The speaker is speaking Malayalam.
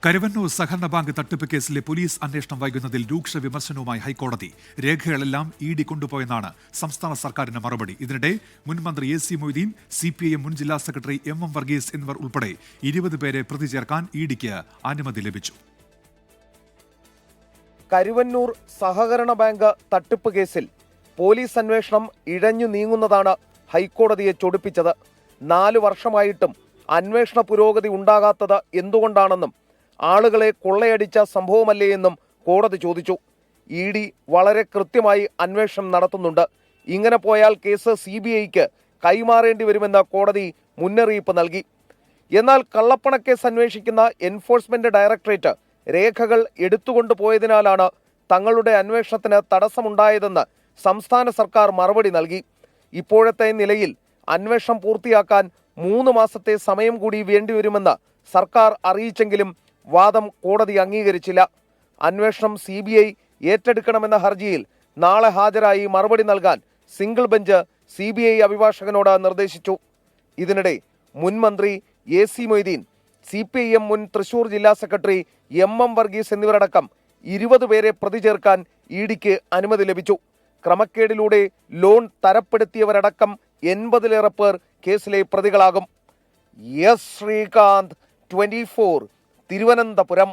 കരുവന്നൂർ സഹകരണ ബാങ്ക് തട്ടിപ്പ് കേസിലെ പോലീസ് അന്വേഷണം വൈകുന്നതിൽ രൂക്ഷ വിമർശനവുമായി ഹൈക്കോടതി. രേഖകളെല്ലാം ഇഡി കൊണ്ടുപോയെന്നാണ് സംസ്ഥാന സർക്കാരിന്റെ മറുപടി. ഇതിനിടെ മുൻ മന്ത്രി AC മൊയ്തീൻ, CPIM മുൻ ജില്ലാ സെക്രട്ടറി MM വർഗീസ് എന്നിവർ ഉൾപ്പെടെ 20 പേരെ പ്രതി ചേർക്കാൻ ഇഡിക്ക് അനുമതി ലഭിച്ചു. കരുവന്നൂർ സഹകരണ ബാങ്ക് തട്ടിപ്പ് കേസിൽ പോലീസ് അന്വേഷണം ഇഴഞ്ഞു നീങ്ങുന്നതാണ് ഹൈക്കോടതിയെ ചൊടിപ്പിച്ചത്. 4 വർഷമായിട്ടും അന്വേഷണ പുരോഗതി ഉണ്ടാകാത്തത് എന്തുകൊണ്ടാണെന്നും ആളുകളെ കൊള്ളയടിച്ച സംഭവമല്ലേ എന്നും കോടതി ചോദിച്ചു. ഇഡി വളരെ കൃത്യമായി അന്വേഷണം നടത്തുന്നുണ്ട്. ഇങ്ങനെ പോയാൽ കേസ് CBIക്ക് കൈമാറേണ്ടി വരുമെന്ന് കോടതി മുന്നറിയിപ്പ് നൽകി. എന്നാൽ കള്ളപ്പണക്കേസ് അന്വേഷിക്കുന്ന എൻഫോഴ്സ്മെന്റ് ഡയറക്ടറേറ്റ് രേഖകൾ എടുത്തുകൊണ്ടുപോയതിനാലാണ് തങ്ങളുടെ അന്വേഷണത്തിന് തടസ്സമുണ്ടായതെന്ന് സംസ്ഥാന സർക്കാർ മറുപടി നൽകി. ഇപ്പോഴത്തെ നിലയിൽ അന്വേഷണം പൂർത്തിയാക്കാൻ 3 മാസത്തെ സമയം കൂടി വേണ്ടിവരുമെന്ന് സർക്കാർ അറിയിച്ചെങ്കിലും വാദം കോടതി അംഗീകരിച്ചില്ല. അന്വേഷണം CBI ഏറ്റെടുക്കണമെന്ന ഹർജിയിൽ നാളെ ഹാജരായി മറുപടി നൽകാൻ സിംഗിൾ ബെഞ്ച് CBI അഭിഭാഷകനോട് നിർദ്ദേശിച്ചു. ഇതിനിടെ മുൻ മന്ത്രി AC മൊയ്തീൻ, CPIM മുൻ തൃശൂർ ജില്ലാ സെക്രട്ടറി MM വർഗീസ് എന്നിവരടക്കം 20 പേരെ പ്രതി ചേർക്കാൻ ഇഡിക്ക് അനുമതി ലഭിച്ചു. ക്രമക്കേടിലൂടെ ലോൺ തരപ്പെടുത്തിയവരടക്കം 80-ലേറെ പേർ കേസിലെ പ്രതികളാകും. ശ്രീകാന്ത്, 24, തിരുവനന്തപുരം.